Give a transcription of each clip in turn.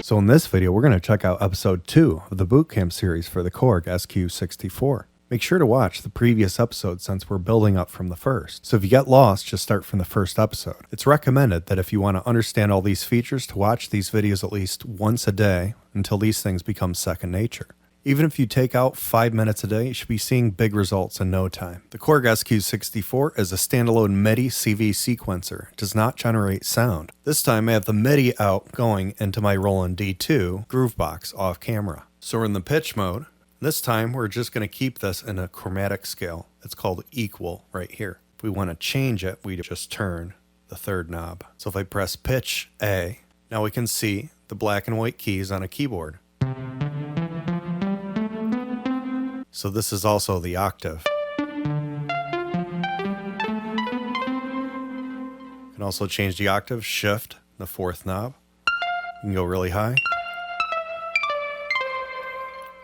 So in this video, we're going to check out episode 2 of the Bootcamp series for the Korg SQ64. Make sure to watch the previous episode since we're building up from the first. So if you get lost, just start from the first episode. It's recommended that if you want to understand all these features, to watch these videos at least once a day until these things become second nature. Even if you take out 5 minutes a day, you should be seeing big results in no time. The Korg SQ64 is a standalone MIDI CV sequencer. It does not generate sound. This time I have the MIDI out going into my Roland D2 Groovebox off camera. So we're in the pitch mode. This time we're just going to keep this in a chromatic scale. It's called equal right here. If we want to change it, we just turn the third knob. So if I press pitch A, now we can see the black and white keys on a keyboard. So this is also the octave. You can also change the octave, shift the fourth knob. You can go really high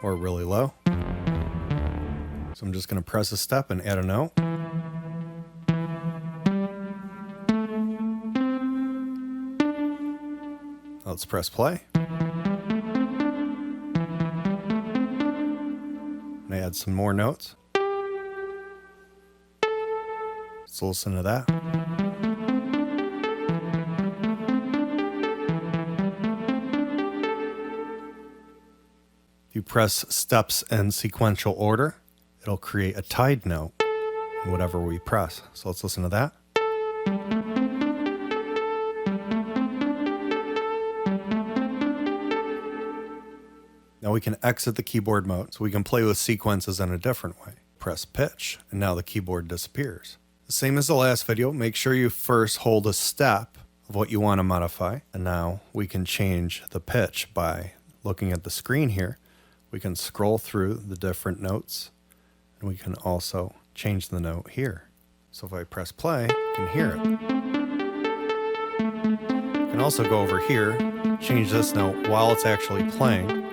or really low. So I'm just going to press a step and add a note. Let's press play. I add some more notes. Let's listen to that. If you press steps in sequential order, it'll create a tied note in whatever we press. So let's listen to that. Now we can exit the keyboard mode, so we can play with sequences in a different way. Press pitch, and now the keyboard disappears. The same as the last video, make sure you first hold a step of what you want to modify. And now we can change the pitch by looking at the screen here. We can scroll through the different notes, and we can also change the note here. So if I press play, you can hear it. You can also go over here, change this note while it's actually playing.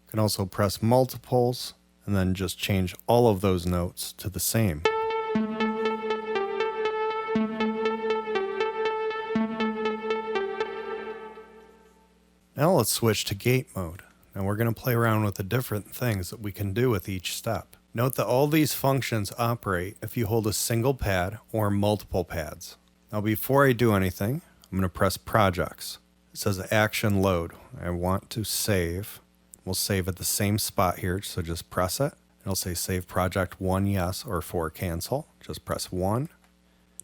You can also press multiples and then just change all of those notes to the same. Now let's switch to gate mode. Now we're going to play around with the different things that we can do with each step. Note that all these functions operate if you hold a single pad or multiple pads. Now before I do anything, I'm going to press projects. It says action load. I want to save. We'll save at the same spot here, so just press it. It'll say save project 1 yes or 4 cancel. Just press 1.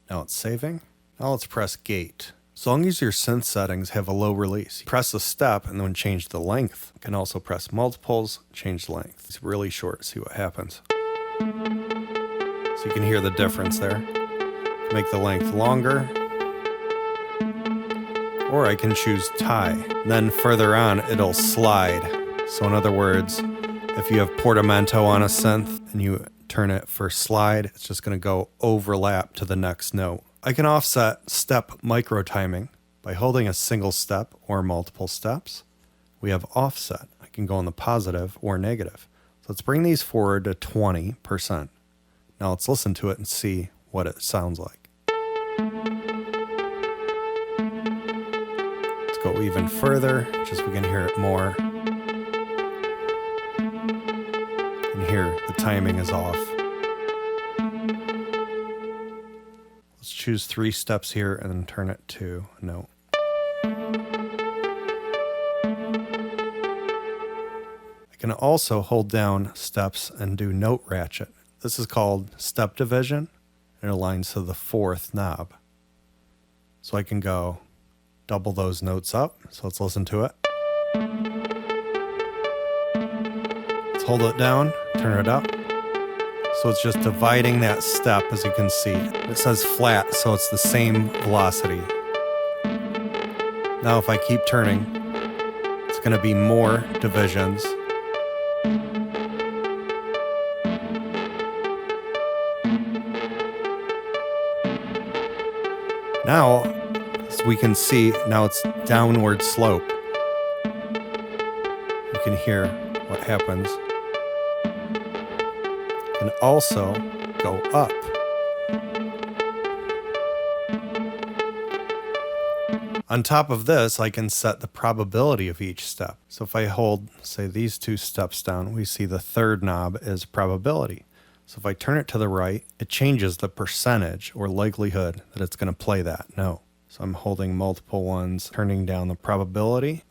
Now it's saving. Now let's press gate. As long as your synth settings have a low release, press a step and then change the length. You can also press multiples, change the length. It's really short, see what happens. So you can hear the difference there. Make the length longer. Or I can choose tie. And then further on, it'll slide. So in other words, if you have portamento on a synth and you turn it for slide, it's just going to go overlap to the next note. I can offset step micro timing by holding a single step or multiple steps. We have offset. I can go on the positive or negative. So let's bring these forward to 20%. Now let's listen to it and see what it sounds like. Let's go even further, just so we can hear it more. And here, the timing is off. Let's choose 3 steps here and then turn it to a note. I can also hold down steps and do note ratchet. This is called step division, and it aligns to the 4th knob. So I can go double those notes up. So let's listen to it. Hold it down, turn it up. So it's just dividing that step, as you can see. It says flat, so it's the same velocity. Now if I keep turning, it's going to be more divisions. Now, as we can see, now it's downward slope. You can hear what happens. Can also go up. On top of this, I can set the probability of each step. So if I hold, say, these 2 steps down, we see the third knob is probability. So if I turn it to the right, it changes the percentage or likelihood that it's going to play that note. So I'm holding multiple ones, turning down the probability.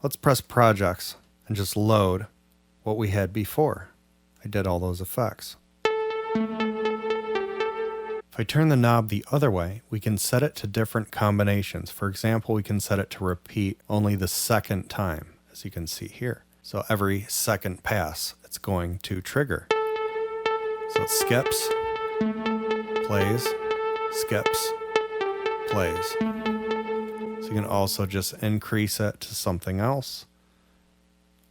Let's press projects and just load what we had before. I did all those effects. If I turn the knob the other way, we can set it to different combinations. For example, we can set it to repeat only the second time, as you can see here. So every second pass, it's going to trigger. So it skips, plays, skips, plays. So you can also just increase it to something else,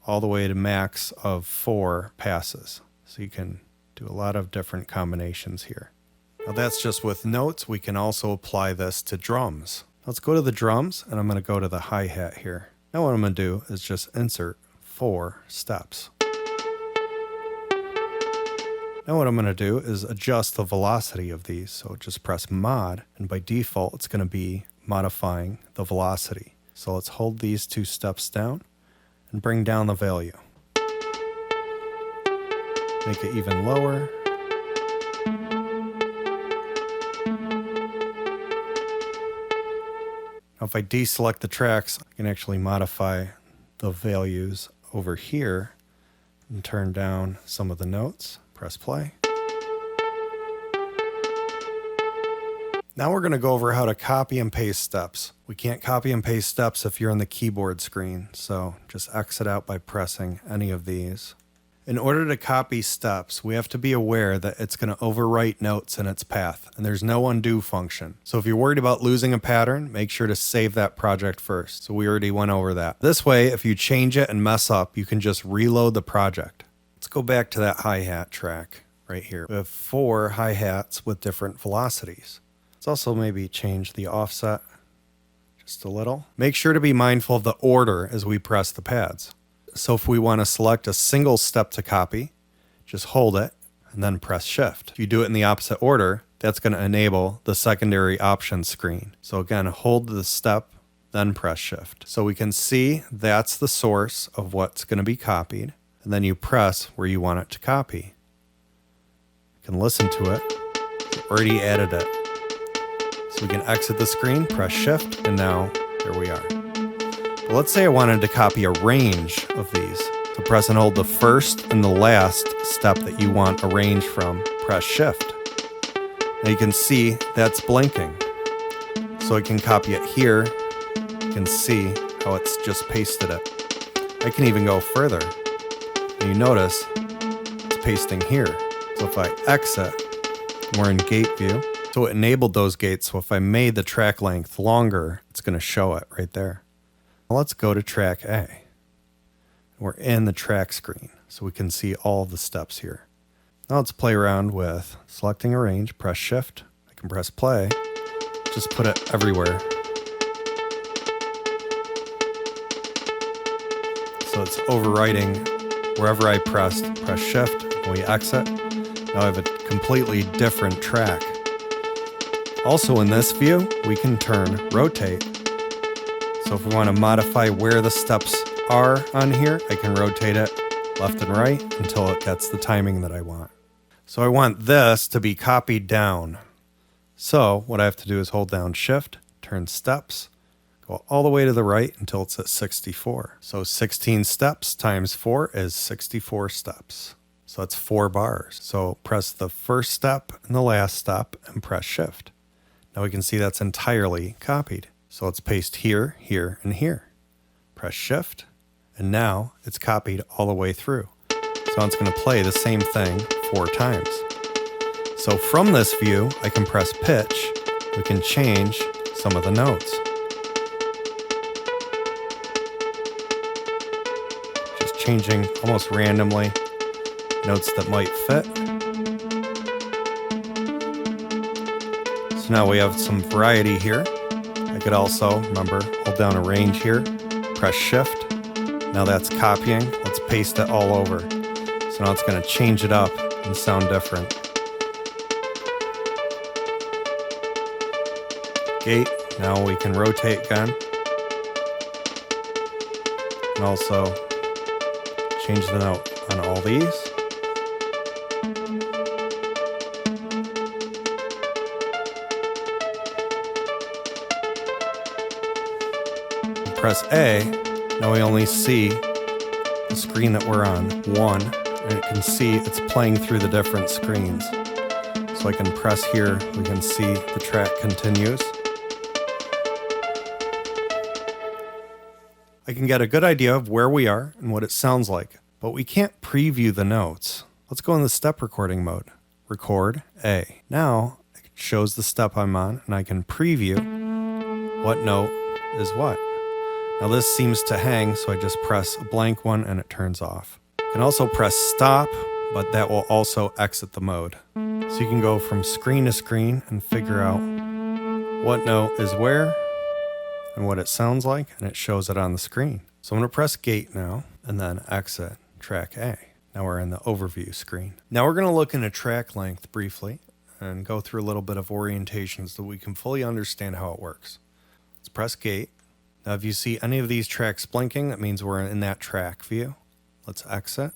all the way to max of 4 passes. So you can do a lot of different combinations here. Now that's just with notes. We can also apply this to drums. Let's go to the drums, and I'm going to go to the hi-hat here. Now what I'm going to do is just insert 4 steps. Now what I'm going to do is adjust the velocity of these. So just press mod, and by default it's going to be modifying the velocity. So let's hold these 2 steps down and bring down the value. Make it even lower. Now if I deselect the tracks, I can actually modify the values over here and turn down some of the notes. Press play. Now we're going to go over how to copy and paste steps. We can't copy and paste steps if you're on the keyboard screen, so just exit out by pressing any of these. In order to copy steps, we have to be aware that it's going to overwrite notes in its path, and there's no undo function. So if you're worried about losing a pattern, make sure to save that project first. So we already went over that. This way, if you change it and mess up, you can just reload the project. Let's go back to that hi-hat track right here. We have 4 hi-hats with different velocities. Let's also maybe change the offset just a little. Make sure to be mindful of the order as we press the pads. So if we want to select a single step to copy, just hold it and then press shift. If you do it in the opposite order, that's going to enable the secondary options screen. So again, hold the step, then press shift. So we can see that's the source of what's going to be copied. And then you press where you want it to copy. You can listen to it. We've already added it. So we can exit the screen, press shift, and now here we are. But let's say I wanted to copy a range of these. So press and hold the first and the last step that you want a range from. Press shift. Now you can see that's blinking. So I can copy it here. You can see how it's just pasted it. I can even go further. And you notice it's pasting here. So if I exit, we're in gate view. So it enabled those gates. So if I made the track length longer, it's going to show it right there. Well, let's go to track A. We're in the track screen, so we can see all the steps here. Now let's play around with selecting a range, press shift. I can press play, just put it everywhere. So it's overwriting wherever I press shift, and we exit. Now I have a completely different track. Also in this view, we can turn rotate. So if we want to modify where the steps are on here, I can rotate it left and right until it gets the timing that I want. So I want this to be copied down. So what I have to do is hold down shift, turn steps, go all the way to the right until it's at 64. So 16 steps times 4 is 64 steps. So that's 4 bars. So press the first step and the last step and press shift. Now we can see that's entirely copied. So let's paste here, here, and here. Press shift, and now it's copied all the way through. So it's going to play the same thing 4 times. So from this view, I can press pitch. We can change some of the notes. Just changing almost randomly notes that might fit. So now we have some variety here. I could also, remember, hold down a range here, press shift, Now that's copying. Let's paste it all over. So now it's going to change it up and sound different. Gate. Now we can rotate again. And also change the note on all these. Press A. Now we only see the screen that we're on, 1, and it can see it's playing through the different screens. So I can press here, we can see the track continues. I can get a good idea of where we are and what it sounds like, but we can't preview the notes. Let's go in the step recording mode. Record A. Now it shows the step I'm on, and I can preview what note is what. Now this seems to hang, so I just press a blank one and it turns off. You can also press stop, but that will also exit the mode. So you can go from screen to screen and figure out what note is where and what it sounds like, and it shows it on the screen. So I'm going to press gate now and then exit track A. Now we're in the overview screen. Now we're going to look into track length briefly and go through a little bit of orientations so we can fully understand how it works. Let's press gate. Now if you see any of these tracks blinking, that means we're in that track view. Let's exit.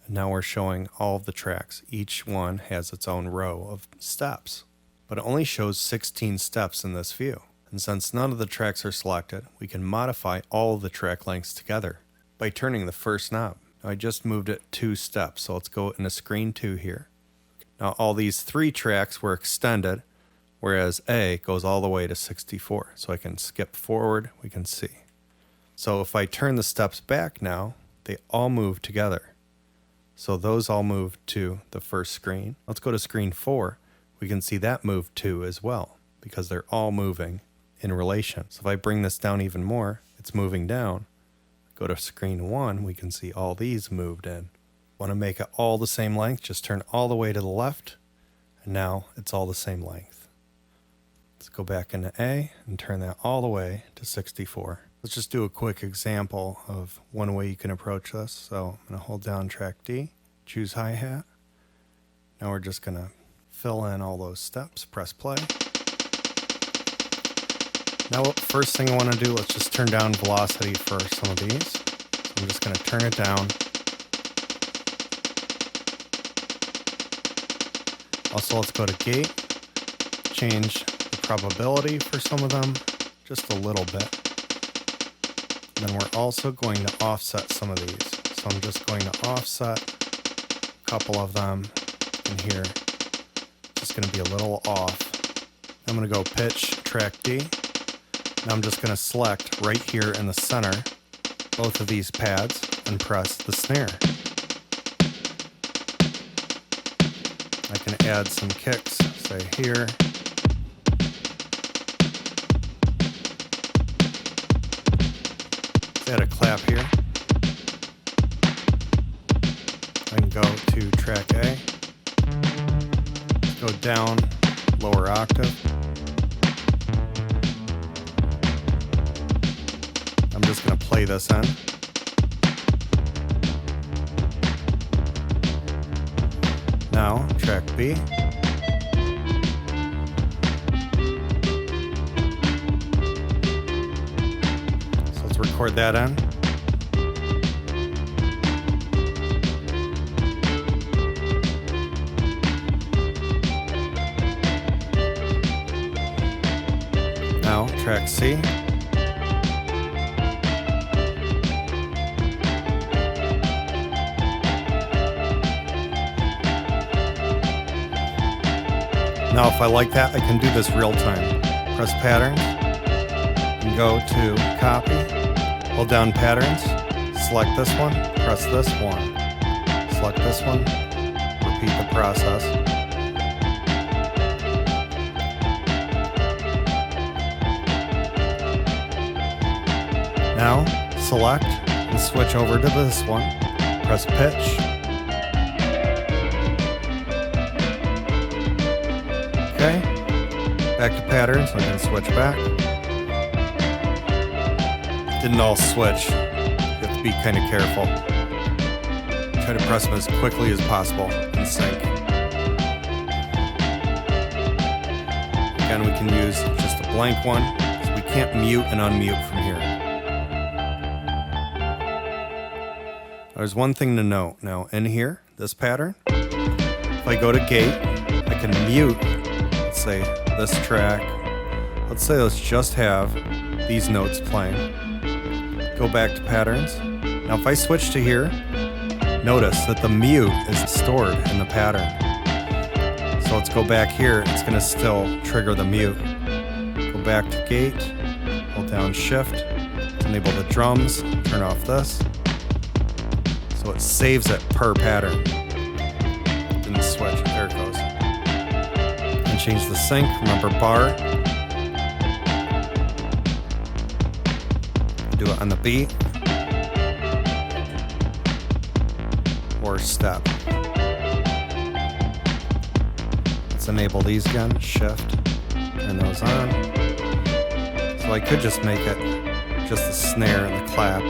And now we're showing all of the tracks. Each one has its own row of steps, but it only shows 16 steps in this view. And since none of the tracks are selected, we can modify all of the track lengths together by turning the first knob. Now I just moved it 2 steps, so let's go into screen 2 here. Now all these 3 tracks were extended, whereas A goes all the way to 64. So I can skip forward, we can see. So if I turn the steps back now, they all move together. So those all move to the first screen. Let's go to screen 4. We can see that move too as well, because they're all moving in relation. So if I bring this down even more, it's moving down. Go to screen 1, we can see all these moved in. Want to make it all the same length, just turn all the way to the left, and now it's all the same length. Let's go back into A and turn that all the way to 64. Let's just do a quick example of one way you can approach this. So I'm going to hold down track D, choose hi-hat. Now we're just going to fill in all those steps, press play. Now first thing I want to do, let's just turn down velocity for some of these. So I'm just going to turn it down. Also, let's go to gate, change the probability for some of them just a little bit. And then we're also going to offset some of these. So I'm just going to offset a couple of them in here. Just going to be a little off. I'm going to go pitch track D. Now I'm just going to select right here in the center both of these pads and press the snare. I can add some kicks, say here. Add a clap here. I can go to track A. Go down, lower octave. I'm just going to play this in. Now, track B. So let's record that in. Now, track C. Now if I like that, I can do this real time. Press patterns and go to copy, hold down patterns, select this one, press this one, select this one, repeat the process. Now select and switch over to this one, press pitch. Okay, back to patterns, I'm going to switch back. Didn't all switch. You have to be kind of careful. Try to press them as quickly as possible in sync. Again, we can use just a blank one, so we can't mute and unmute from here. There's one thing to note. Now, in here, this pattern, if I go to gate, I can mute, let's say, this track. Let's say let's just have these notes playing. Go back to patterns. Now, if I switch to here, notice that the mute is stored in the pattern. So let's go back here. It's going to still trigger the mute. Go back to gate, hold down shift, enable the drums, turn off this. So it saves it per pattern. Didn't switch. There it goes. And change the sync. Remember bar. Do it on the beat or step. Let's enable these again. Shift. Turn those on. So I could just make it just the snare and the clap.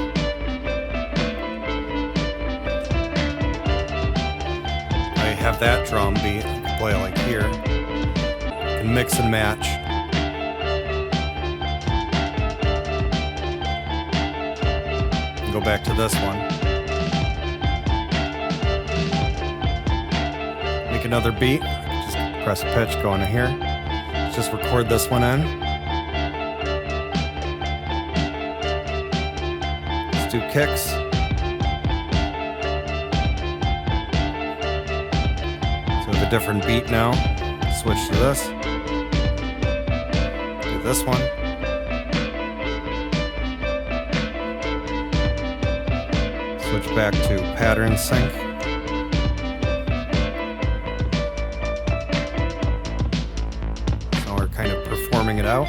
Have that drum beat, play like here, and mix and match. And go back to this one. Make another beat, just press pitch, go into here. Let's just record this one in. Let's do kicks. Different beat now. Switch to this. Do this one. Switch back to pattern sync. Now we're kind of performing it out.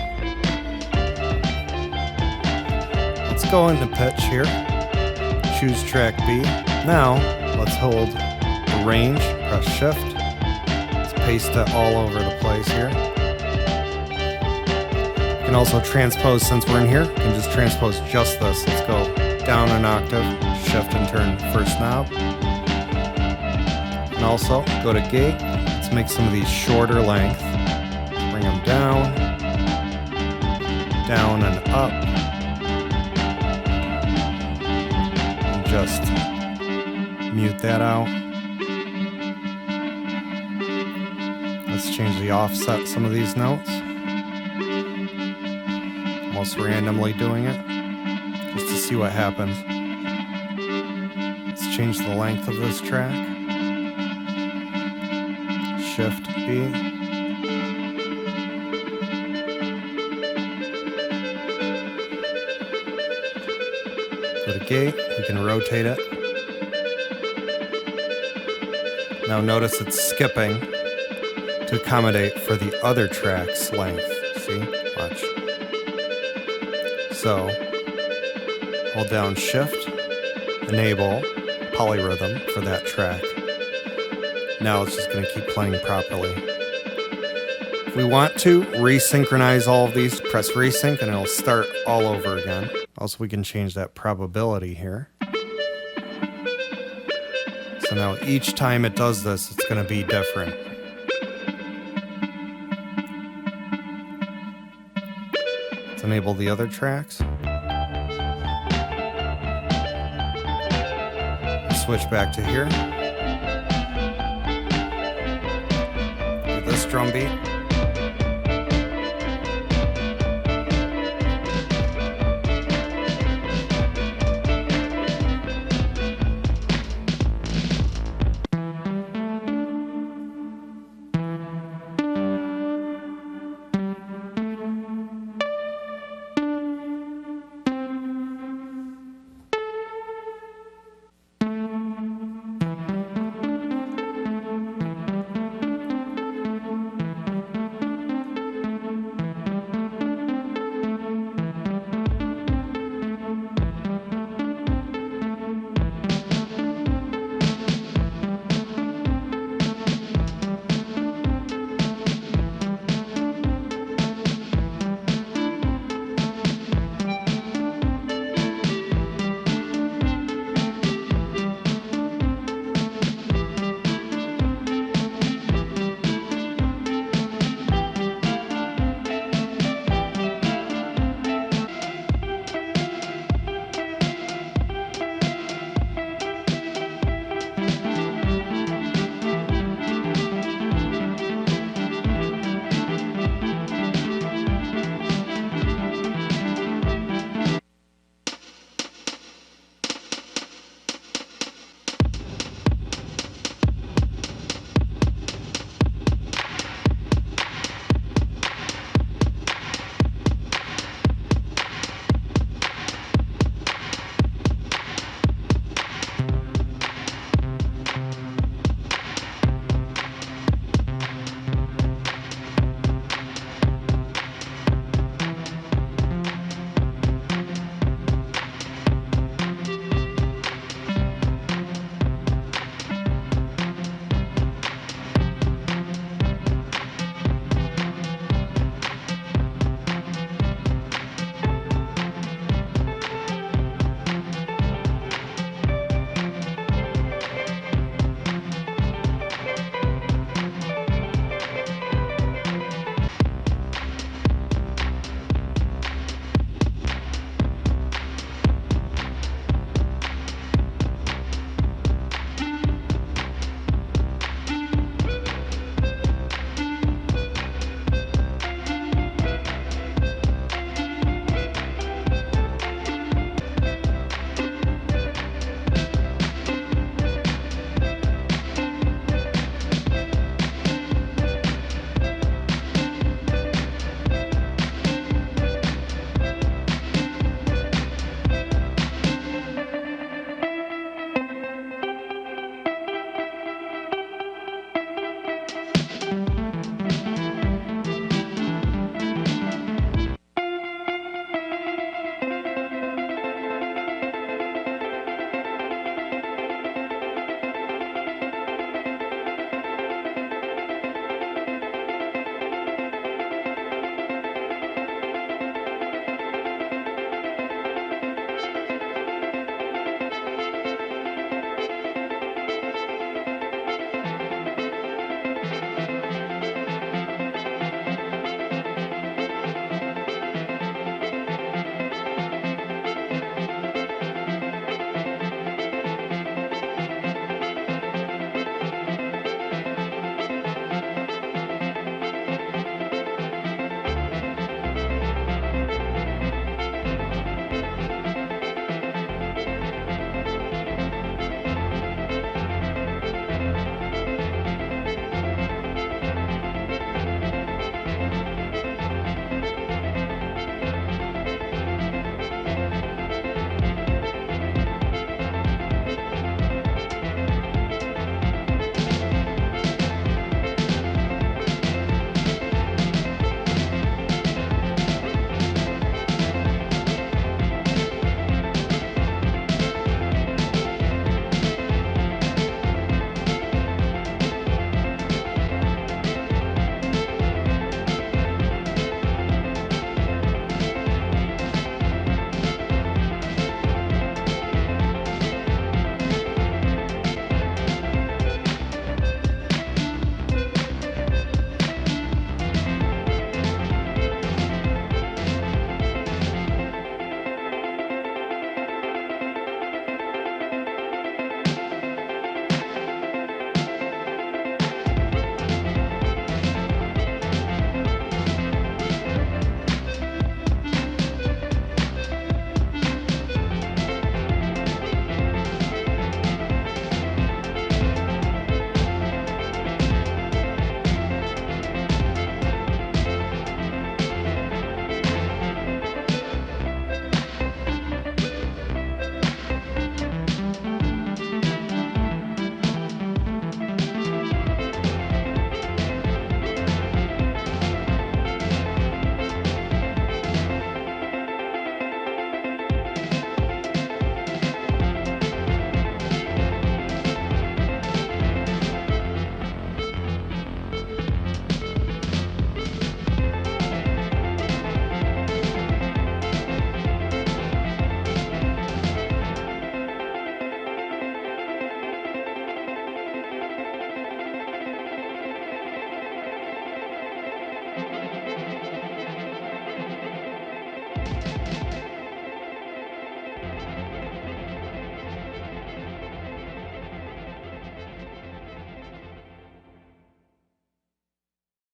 Let's go into pitch here. Choose track B. Now let's hold the range, press shift. Paste it all over the place here. You can also transpose, since we're in here, you can just transpose just this. Let's go down an octave, shift and turn first knob. And also go to gate. Let's make some of these shorter length. Bring them down, down and up. And just mute that out. Let's change the offset some of these notes. Almost randomly doing it, just to see what happens. Let's change the length of this track. Shift B. Go to gate, we can rotate it. Now notice it's skipping to accommodate for the other track's length. See? Watch. So, hold down shift, enable polyrhythm for that track. Now it's just going to keep playing properly. If we want to resynchronize all of these, press resync and it'll start all over again. Also, we can change that probability here. So now each time it does this, it's going to be different. Enable the other tracks. Switch back to here. Do this drum beat.